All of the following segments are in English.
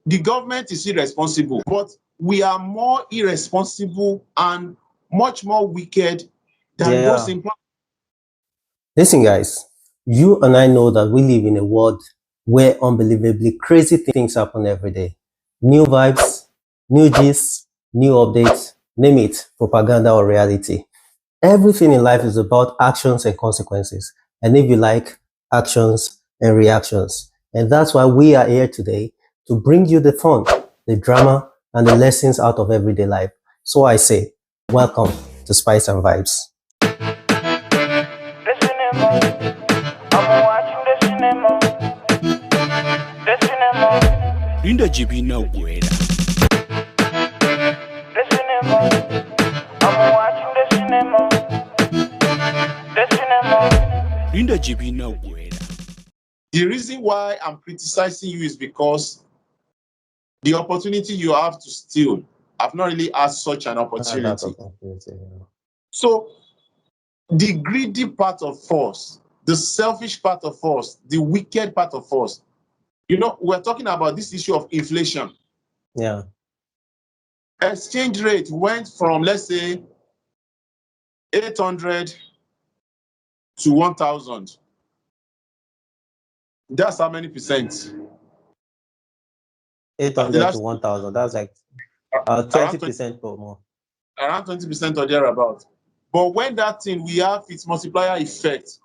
the government is irresponsible, but we are more irresponsible and much more wicked than those Yeah. in power. Listen, guys, you and I know that we live in a world where unbelievably crazy things happen every day. New vibes, new gists, new updates, name it, propaganda or reality. Everything in life is about actions and consequences. And if you like, actions and reactions. And that's why we are here today to bring you the fun, the drama, and the lessons out of everyday life. So I say, welcome to Spice and Vibes. The cinema. I'm watching the cinema. The cinema. Linda Jibina Guerra. The cinema. I'm watching the cinema. The cinema. Linda Jibina Guerra. The reason why I'm criticizing you is because the opportunity you have to steal, I've not really had such an opportunity. So the greedy part of us, the selfish part of us, the wicked part of us, we're talking about this issue of inflation. Yeah. Exchange rate went from, let's say, 800 to 1,000. That's how many percent? 800 to 1,000. That's like 20% or more. Around 20% or thereabout. But when that thing, we have its multiplier effect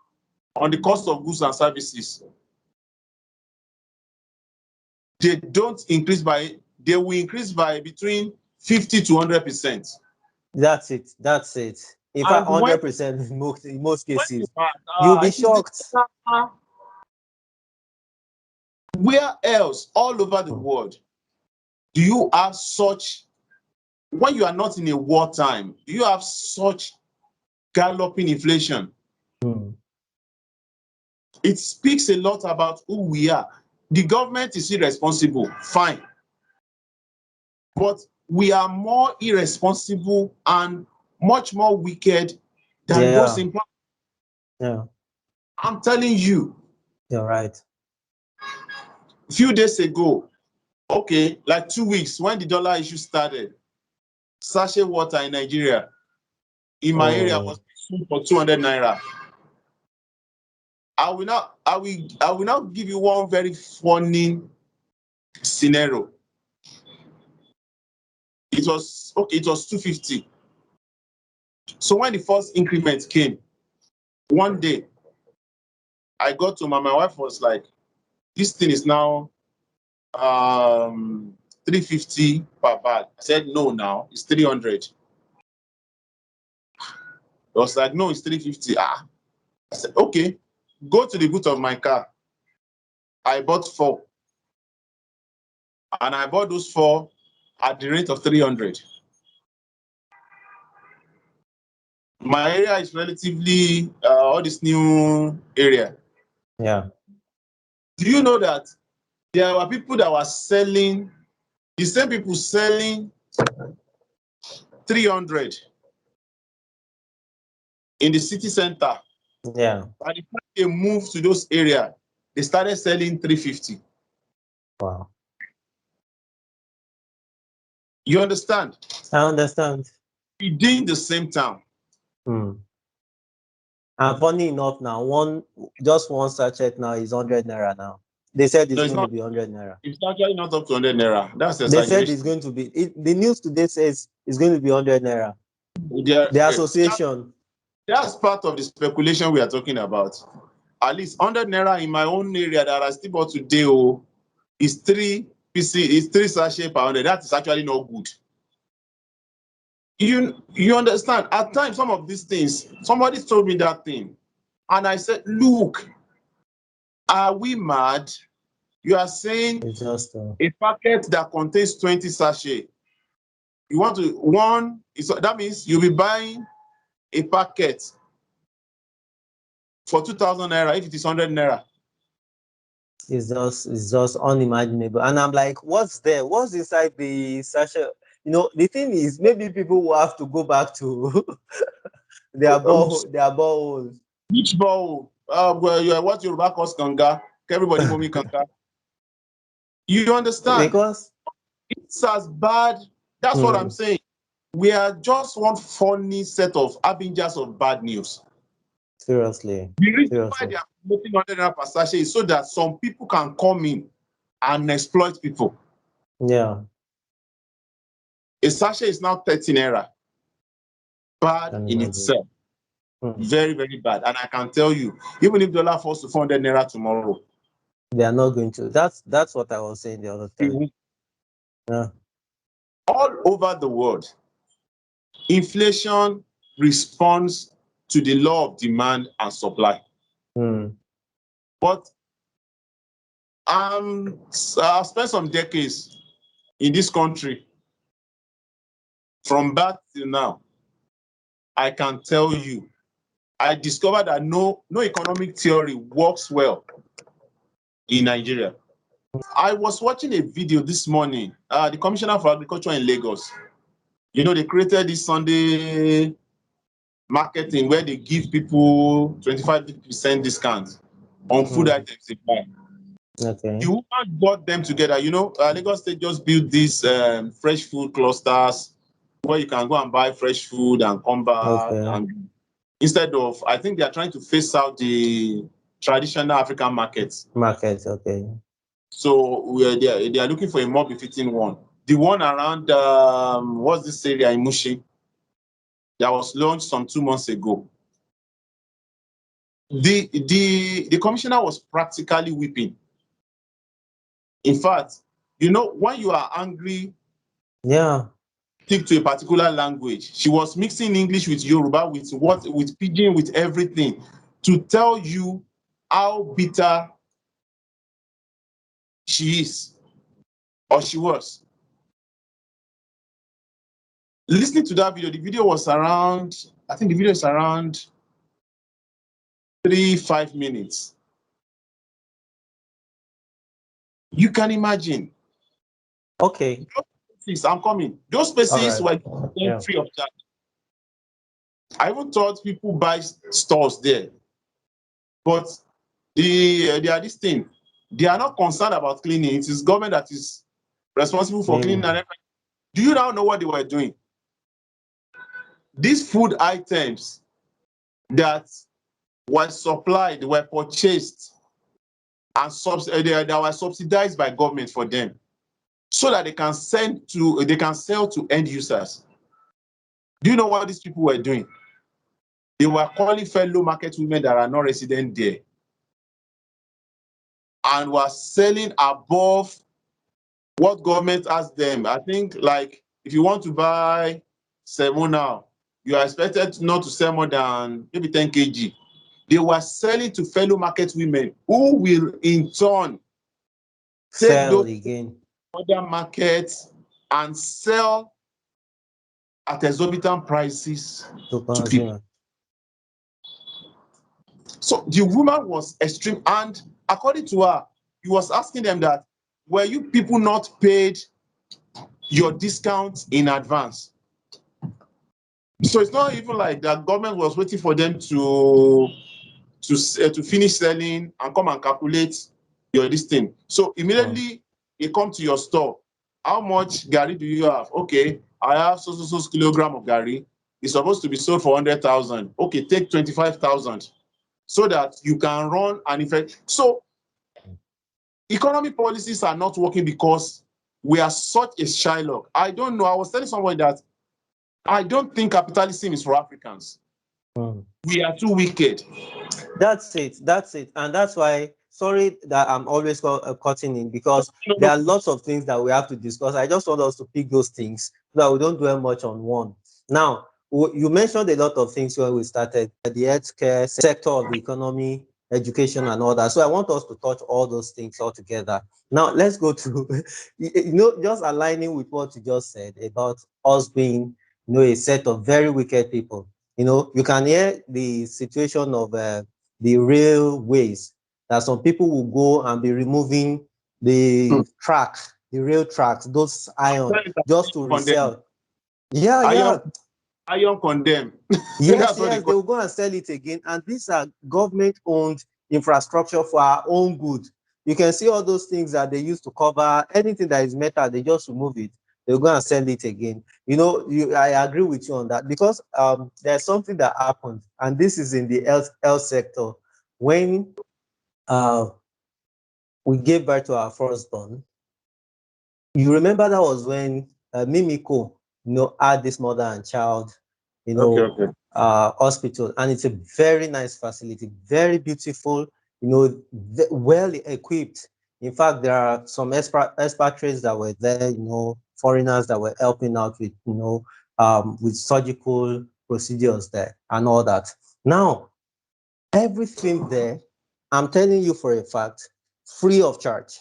on the cost of goods and services, they don't increase they will increase by between 50 to 100%. That's it. That's it. In fact, 100% in most cases. You'll be shocked. Where else all over the world do you have such, when you are not in a wartime, do you have such galloping inflation? It speaks a lot about who we are. The government is irresponsible, fine. But we are more irresponsible and much more wicked than those in power. Yeah. I'm telling you. You're right. A few days ago, okay, like 2 weeks, when the dollar issue started, sachet water in Nigeria, in my area, was sold for 200 naira. I will now give you one very funny scenario. It was 250. So when the first increment came, one day I got to my wife was like, this thing is now 350 per bag. I said, no, now it's 300. I was like, no, it's 350. I said, okay, go to the boot of my car. I bought 4. And I bought those 4 at the rate of 300. My area is relatively all this new area. Yeah. Do you know that there were people that were selling, the same people selling 300 in the city center? Yeah. By the time they moved to those areas, they started selling 350. Wow. You understand? I understand. Within the same town. And funny enough, now just one sachet now is 100 naira now. They said it's going to be 100 naira. It's actually not up to 100 naira. That's the They said it's going to be. The news today says it's going to be 100 naira. The association. That's part of the speculation we are talking about. At least 100 naira in my own area that I still bought today is 3 sachet per 100. That is actually not good. You understand? At times, some of these things, somebody told me that thing, and I said, "Look, are we mad? You are saying it's just a packet that contains 20 sachet. You want to that means you'll be buying a packet for 2,000 naira if it is 100 naira." It's just unimaginable. And I'm like, what's there? What's inside the sachet? The thing is, maybe people will have to go back to their boreholes. Which borehole? Well, what Yoruba calls kanga. Everybody know me kanga. You understand? Because It's as bad. That's what I'm saying. We are just one funny set of harbingers of bad news. seriously, The reason why seriously. they are promoting 100 naira per sachet is so that some people can come in and exploit people. Yeah. A sachet is now 13 naira. Bad Can in imagine. itself. Very, very bad. And I can tell you, even if dollar falls to 400 naira tomorrow, They are not going to. That's what I was saying the other time. Yeah. all over the world, inflation responds to the law of demand and supply. But I've spent some decades in this country. From birth till now, I can tell you, I discovered that no economic theory works well in Nigeria. I was watching a video this morning, the Commissioner for Agriculture in Lagos. You know, they created this Sunday marketing where they give people 25% discount on food items they buy. Okay. The woman brought them together. You know, Lagos State just built these fresh food clusters where you can go and buy fresh food and come back. Okay. And instead of, I think they are trying to phase out the traditional African markets. Markets, okay. So they are looking for a more befitting one. The one around, what's this area in Mushi? That was launched some 2 months ago. The commissioner was practically weeping. In fact, you know, when you are angry, yeah, stick to a particular language. She was mixing English with Yoruba, with Pidgin, with everything, to tell you how bitter she is, or she was. Listening to that video, the video was around, I think the video is around 3-5 minutes. You can imagine. Okay. I'm coming. Those spaces Right. were free of charge. I even thought people buy stores there. But they are this thing. They are not concerned about cleaning. It is government that is responsible for cleaning. And do you now know what they were doing? These food items that were supplied, were purchased, and that were subsidized by government for them, so that they can sell to end users. Do you know what these people were doing? They were calling fellow market women that are not resident there and were selling above what government asked them. I think, like, if you want to buy semo now, you are expected not to sell more than maybe 10 kg. They were selling to fellow market women who will in turn take Sell those again. other markets and sell at exorbitant prices to people. So the woman was extreme, and according to her, he was asking them that, were you people not paid your discount in advance? So it's not even like the government was waiting for them to finish selling and come and calculate your this thing. So immediately they come to your store. How much gari do you have? Okay, I have so kilogram of gari. It's supposed to be sold for 100,000. Okay, take 25,000 so that you can run an effect. So economic policies are not working because we are such a Shylock. I don't know. I was telling someone that I don't think capitalism is for Africans. We are too wicked. That's it. And that's why, sorry that I'm always cutting in, because there are lots of things that we have to discuss. I just want us to pick those things so that we don't dwell much on one. Now, you mentioned a lot of things when we started, the healthcare sector of the economy, education, and all that. So I want us to touch all those things all together. Now, let's go to, just aligning with what you just said about us being, a set of very wicked people. You can hear the situation of the railways, that some people will go and be removing the rail tracks, those iron, just to resell. Iron condemn. Yes, they will go and sell it again. And these are government-owned infrastructure for our own good. You can see all those things that they used to cover anything that is metal, they just remove it. They'll go and sell it again. I agree with you on that, because there's something that happened, and this is in the health sector. When we gave birth to our firstborn, you remember that was when Mimiko, had this mother and child, Okay. hospital, and it's a very nice facility, very beautiful, well equipped. In fact, there are some expatriates that were there, foreigners that were helping out with surgical procedures there and all that. Now, everything there, I'm telling you for a fact, free of charge.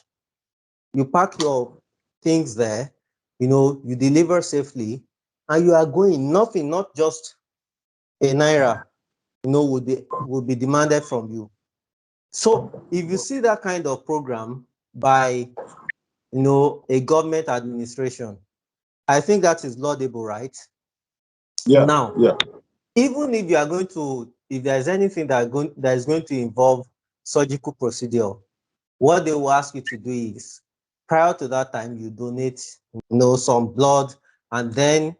You pack your things there, you deliver safely, and you are going. Nothing, not just a naira, would be demanded from you. So if you see that kind of program by, a government administration, I think that is laudable, right? Yeah. Now, Yeah. even if you are going to, if there is anything that is going to involve surgical procedure, what they will ask you to do is, prior to that time, you donate, some blood, and then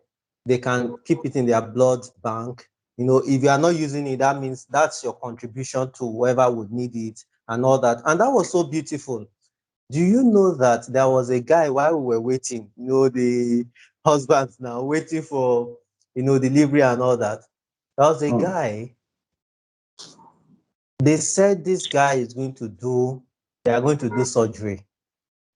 they can keep it in their blood bank. If you are not using it, that means that's your contribution to whoever would need it and all that. And that was so beautiful. Do you know that there was a guy while we were waiting, the husbands now waiting for, delivery and all that. There was a guy, they said this guy they are going to do surgery.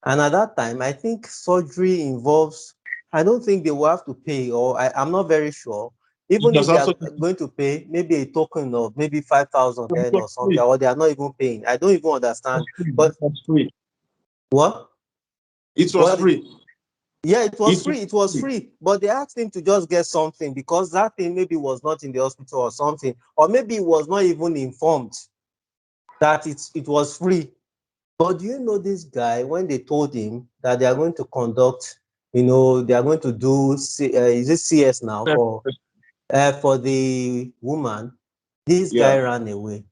And at that time, I think surgery involves, I don't think they will have to pay, or I'm not very sure. Even It if was they are also going to pay maybe a token of maybe 5,000 it then was or something, free. or they are not even paying. I don't even understand. But It was free. what? It was What did, free. yeah, it was It was free. It was free. free. But they asked him to just get something because that thing maybe was not in the hospital or something, or maybe he was not even informed that it was free. But do you know this guy, when they told him that they are going to conduct, they are going to do, is it CS now for the woman, this guy Yeah. ran away.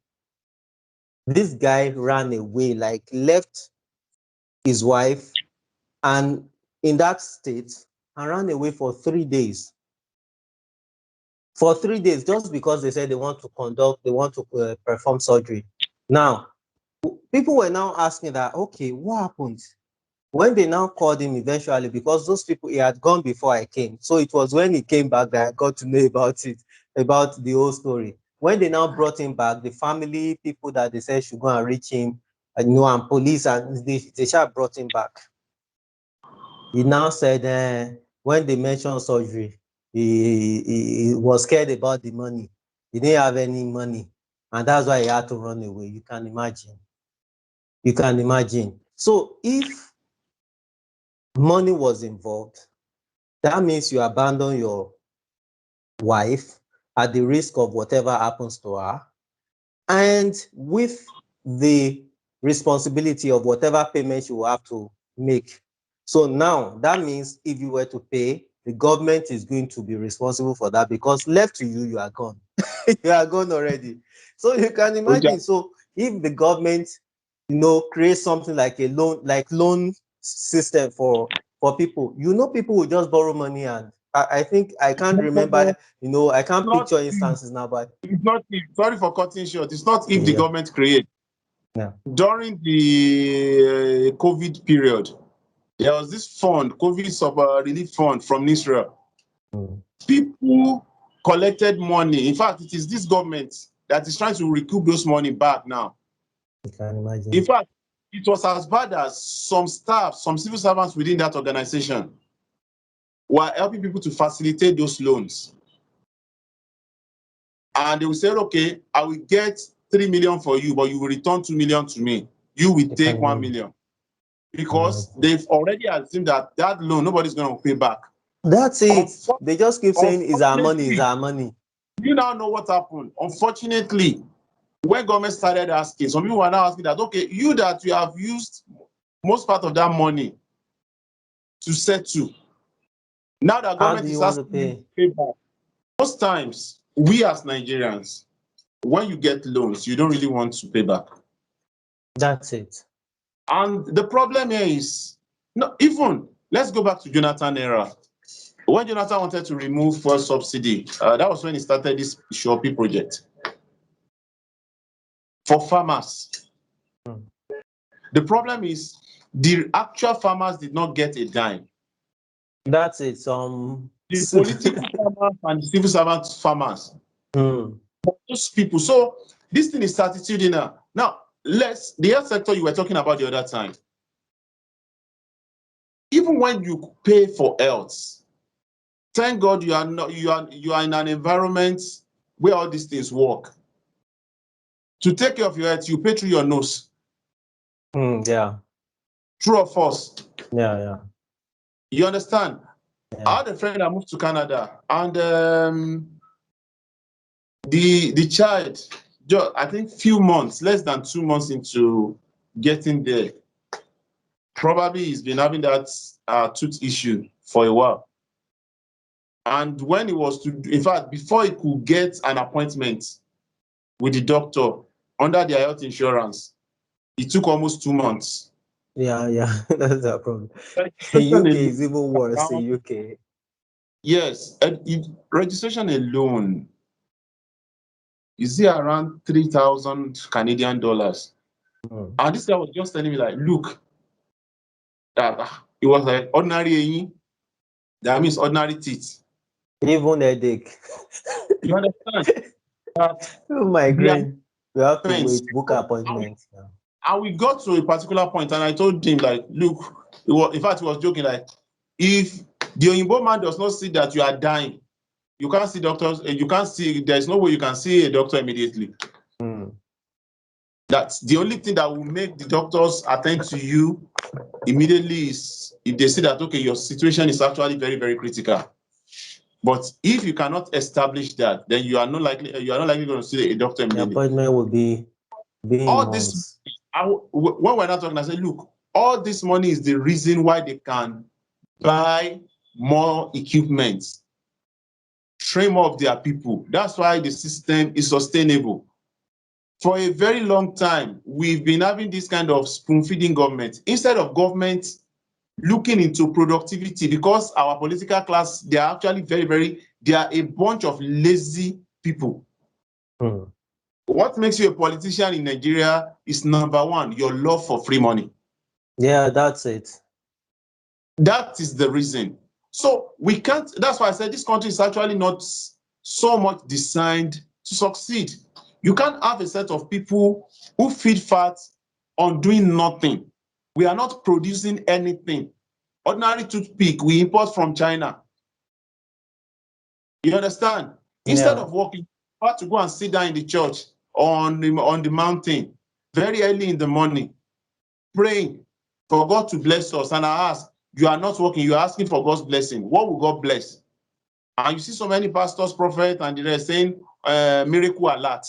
This guy ran away, like left his wife and in that state and ran away for 3 days. For 3 days, just because they said they want to perform surgery. Now, people were now asking that, okay, what happened? When they now called him eventually, because those people, he had gone before I came. So it was when he came back that I got to know about it, about the whole story. When they now brought him back, the family people that they said should go and reach him, and police, and they shall brought him back. He now said when they mentioned surgery, he was scared about the money. He didn't have any money. And that's why he had to run away. You can imagine. You can imagine. So if money was involved, that means you abandon your wife at the risk of whatever happens to her, and with the responsibility of whatever payment you will have to make. So now that means if you were to pay, the government is going to be responsible for that, because left to you, you are gone. You are gone already. So you can Oja, imagine. So if the government, creates something like a loan system for people, people will just borrow money, and I think I can't remember, I can't not picture if, instances now, but it's not if, sorry for cutting short. It's not if the yeah, government create. yeah. During the COVID period, there was this fund, COVID relief fund from Israel. Mm. People collected money. In fact, it is this government that is trying to recoup those money back now. You can In imagine. fact, it was as bad as some staff, some civil servants within that organization were helping people to facilitate those loans. And they will say, okay, I will get 3 million for you, but you will return 2 million to me. You will You can take 1 imagine. million. Because they've already assumed that loan, nobody's going to pay back. That's it. They just keep saying, "Is our money? Is Unfortunately, our money?" you now know what happened. Unfortunately, when government started asking, some people are now asking that, okay, you have used most part of that money to settle. Now that How government do you is want to asking you to pay? pay back. Most times, we as Nigerians, when you get loans, you don't really want to pay back. That's it. And the problem here is, no, even let's go back to Jonathan era. When Jonathan wanted to remove fuel subsidy, that was when he started this Shopi project for farmers. Mm. The problem is the actual farmers did not get a dime. That's it. The political farmers and the civil servant farmers, those people. So this thing is attitudinal. Now, the health sector you were talking about the other time. Even when you pay for health, thank God you are not you are in an environment where all these things work. To take care of your health, you pay through your nose. Yeah. True or false? Yeah. You understand? Yeah. I had a friend that moved to Canada, and the child, I think few months, less than 2 months into getting there, probably he's been having that tooth issue for a while. And when he was in fact, before he could get an appointment with the doctor under their health insurance, it took almost 2 months. Yeah. That's the problem. UK is even worse in UK. Yes, registration alone is around 3,000 Canadian dollars. And this guy was just telling me, like, look, it was like ordinary, that means ordinary teeth. Even headache. You understand? Migraine. We have to Friends. wait, book appointments. Yeah. And we got to a particular point, and I told him, like, look, in fact, he was joking, like, if the Oyinbo man does not see that you are dying, you can't see doctors, you can't see, there's no way you can see a doctor immediately. That's the only thing that will make the doctors attend to you immediately is if they see that, okay, your situation is actually very, very critical. But if you cannot establish that, then you are not likely going to see a doctor The immediately. appointment will be All months. this, when we're not talking, I say, look, all this money is the reason why they can buy more equipment, train more of their people. That's why the system is sustainable. For a very long time, we've been having this kind of spoon-feeding government. Instead of government looking into productivity, because our political class, they are actually they are a bunch of lazy people. What makes you a politician in Nigeria is, number one, your love for free money. Yeah, that's it. That is the reason. So we can't, that's why I said this country is actually not so much designed to succeed. You can't have a set of people who feed fat on doing nothing. We are not producing anything. Ordinary toothpick we import from China. You understand? Instead of working, you have to go and sit down in the church on the mountain very early in the morning, praying for God to bless us. And I ask, you are not working, you are asking for God's blessing. What will God bless? And you see so many pastors, prophets, and they're saying miracle alert.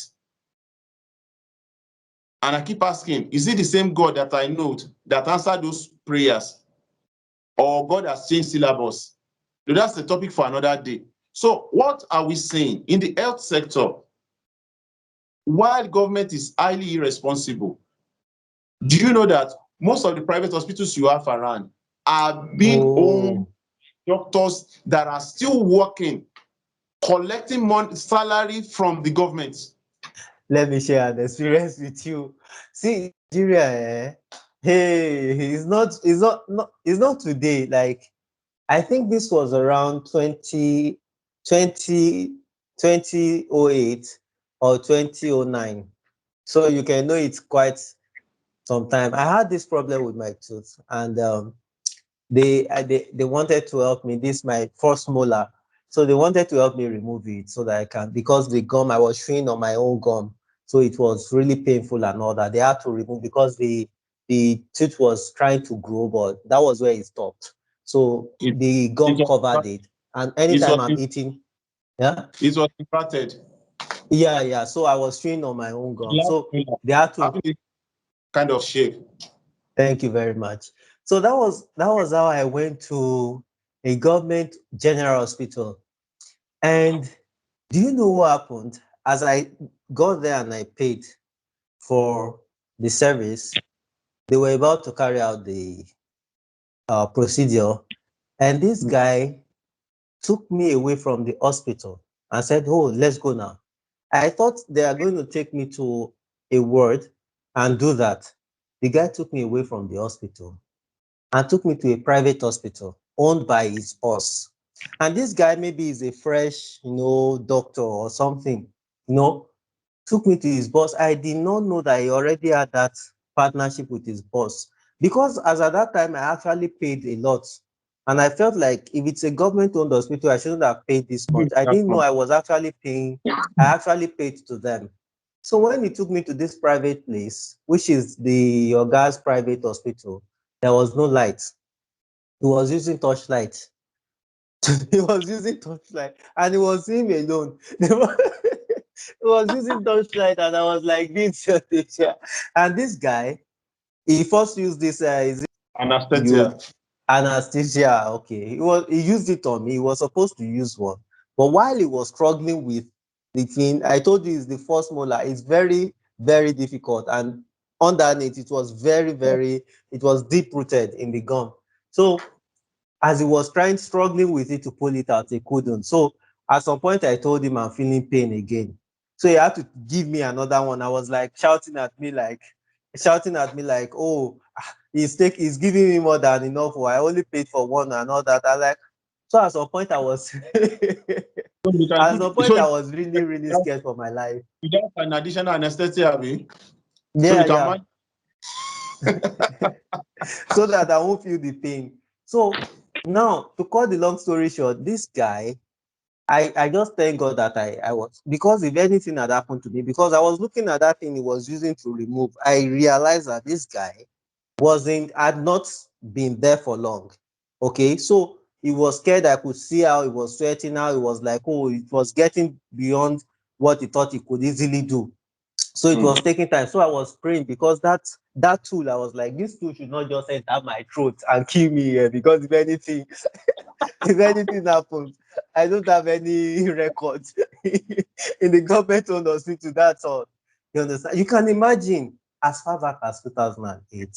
And I keep asking, is it the same God that I know that answered those prayers? Or God has changed syllabus? So that's the topic for another day. So what are we saying? In the health sector, while government is highly irresponsible, do you know that most of the private hospitals you have around are being owned doctors that are still working, collecting money, salary from the government? Let me share an experience with you. See, Nigeria, hey, it's not today. Like, I think this was around 2008 or 2009. So you can know it's quite some time. I had this problem with my tooth, and they wanted to help me. This is my first molar, so they wanted to help me remove it so that I can, because the gum, I was chewing on my own gum, so it was really painful and all that. They had to remove because the tooth was trying to grow, but that was where it stopped. So the gum covered it, and anytime I'm eating, it was impacted. Yeah. So I was chewing on my own gum, so they had to kind of shape. Thank you very much. So that was how I went to a government general hospital. And do you know what happened? As I got there and I paid for the service, They were about to carry out the procedure, and this guy took me away from the hospital and said, "Oh, let's go now." I thought they are going to take me to a ward and do that. The guy took me away from the hospital and took me to a private hospital owned by his boss. And this guy maybe is a fresh, doctor or something, took me to his boss. I did not know that he already had that partnership with his boss because as at that time, I actually paid a lot. And I felt like if it's a government-owned hospital, I shouldn't have paid this much. I didn't know I was actually paying. I actually paid to them. So when he took me to this private place, which is the Oga's private hospital, there was no light. He was using torchlight. He was using torchlight, and it was him alone. He was using torchlight, and I was like, "This your teacher." And this guy, he first used this. Is it Anesthesia. you anesthesia? Okay, he used it on me. He was supposed to use one, but while he was struggling with the thing, I told you it's the first molar. It's very, very difficult, and underneath it was very, very. It was deep rooted in the gum. So as he was struggling with it to pull it out, he couldn't. So at some point, I told him I'm feeling pain again. So he had to give me another one. I was like shouting at me like, "Oh, he's giving me more than enough. Or I only paid for one and all that." I like. So at some point, I was So you can at do some the, point so I was really, really scared for my life. you don't have an additional anesthesia, abi? So you Yeah, can yeah. manage. So that I won't feel the pain. So now, to cut the long story short, this guy, I just thank God that I was, because if anything had happened to me, because I was looking at that thing he was using to remove, I realized that this guy had not been there for long. Okay, so he was scared. I could see how he was sweating, how he was like, oh, it was getting beyond what he thought he could easily do. So it was taking time. So I was praying because that tool, I was like, this tool should not just enter my throat and kill me here, because if anything, if anything happens, I don't have any records in the government-owned hospital. That's all. You understand? You can imagine as far back as 2008.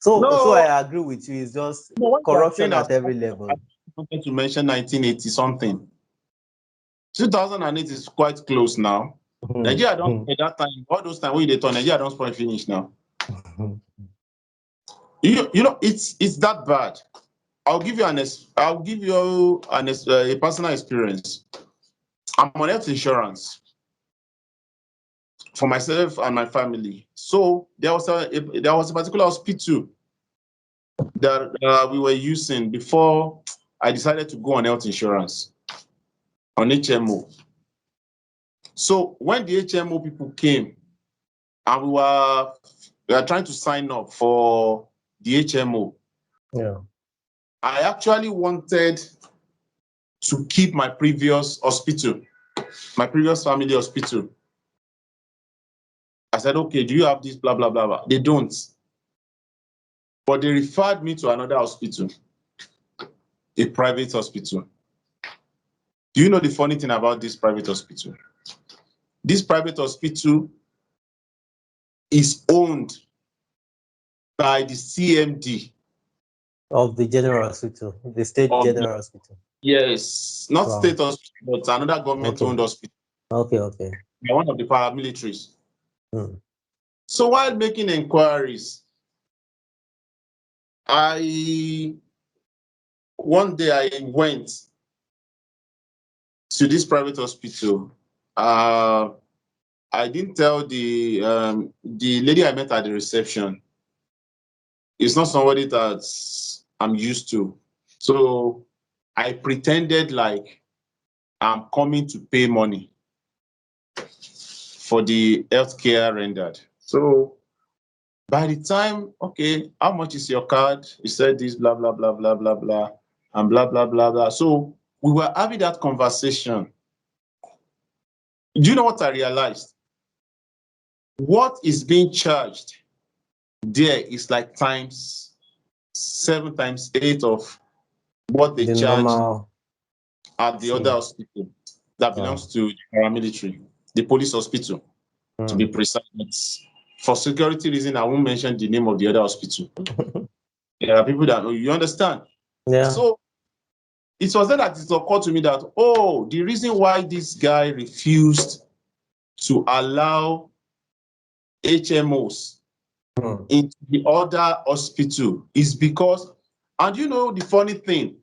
So No, I agree with you. It's just no, what you are saying corruption as at every level. I wanted to mention 1980 something. 2008 is quite close now. Nigeria don't at that time, all those time when they turn Nigeria don't spoil finish now. It's that bad. I'll give you a personal experience. I'm on health insurance for myself and my family. So there was a particular hospital that we were using before I decided to go on health insurance on HMO. So when the HMO people came and we were trying to sign up for the HMO, Yeah. I actually wanted to keep my previous hospital, my previous family hospital. I said, okay, do you have this, blah, blah, blah, blah. They don't. But they referred me to another hospital, a private hospital. Do you know the funny thing about this private hospital? This private hospital is owned by the CMD Of the general hospital, the state of the, general hospital. yes, not Wow. state hospital, but another Okay. government-owned hospital, Okay. one of the paramilitaries. Hmm. So while making inquiries, one day I went to this private hospital. I didn't tell the lady I met at the reception. It's not somebody that I'm used to. So I pretended like I'm coming to pay money for the healthcare rendered. So by the time, okay, how much is your card? He said this, blah, blah, blah, blah, blah, blah, and blah, blah, blah, blah. So we were having that conversation. Do you know what I realized? What is being charged there is like times 7 times 8 of what they The charge normal at the other fee. hospital that Wow. belongs to the paramilitary, the police hospital, to be Hmm. precise. For security reason, I won't mention the name of the other hospital. There are people that you understand. Yeah. So it was then that it occurred to me that, oh, the reason why this guy refused to allow HMOs into the other hospital is because, and you know the funny thing,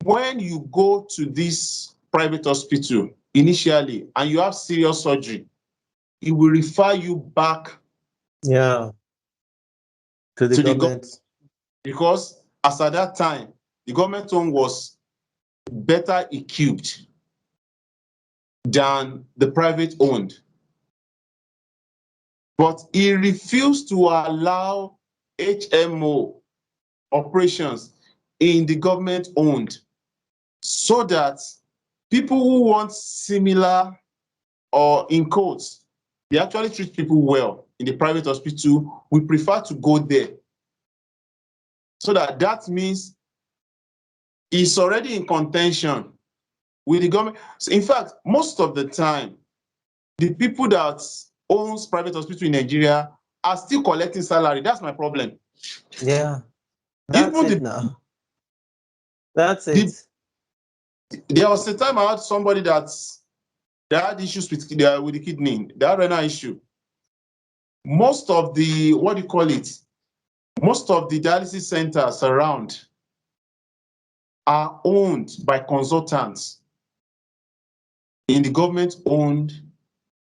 when you go to this private hospital initially and you have serious surgery, it will refer you back Yeah. To the government. Because as at that time, the government home was better equipped than the private owned. But he refused to allow HMO operations in the government owned so that people who want similar, or in quotes, they actually treat people well in the private hospital, we prefer to go there. So that means it's already in contention with the government. So in fact, most of the time, the people that owns private hospital in Nigeria are still collecting salary. That's my problem. Yeah. That's Even it now. That's it. There was a time I had somebody that had issues with the kidney. They had renal issue. Most of the, what do you call it? Most of the dialysis centers around are owned by consultants in the government-owned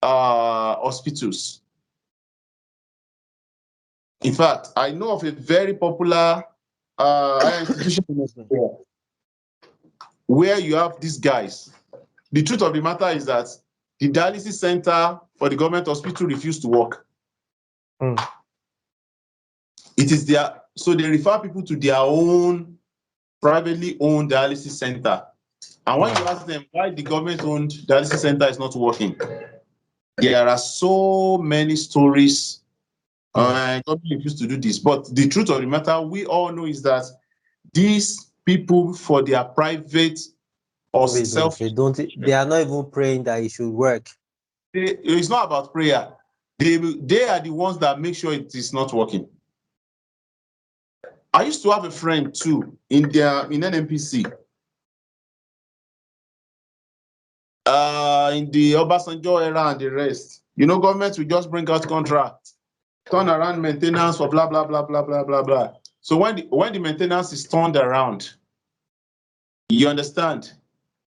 hospitals. In fact, I know of a very popular institution where you have these guys. The truth of the matter is that the dialysis center for the government hospital refused to work. It is their, so they refer people to their own privately owned dialysis center. And when you ask them why the government-owned dialysis center is not working, there are so many stories. Government refused to do this. But the truth of the matter, we all know, is that these people, for their private or self, they are not even praying that it should work. It's not about prayer. They are the ones that make sure it is not working. I used to have a friend too in NNPC. In the Obasanjo era and the rest. You know, government will just bring out contracts, turn around maintenance for blah, blah, blah, blah, blah, blah, blah. So when the maintenance is turned around, you understand,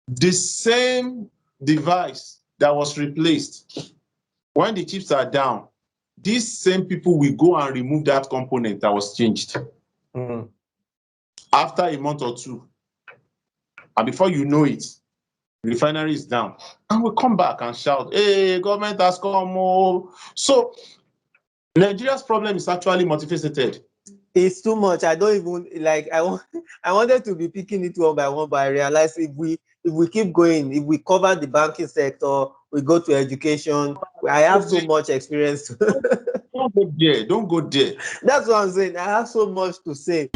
the same device that was replaced, when the chips are down, these same people will go and remove that component that was changed. After a month or two. And before you know it, the refinery is down. And we come back and shout, hey, government has come. Oh. So Nigeria's problem is actually multifaceted. It's too much. I don't even like. I wanted to be picking it one by one, but I realized if we keep going, if we cover the banking sector, we go to education. I have so much experience. Don't go there. Don't go there. That's what I'm saying. I have so much to say.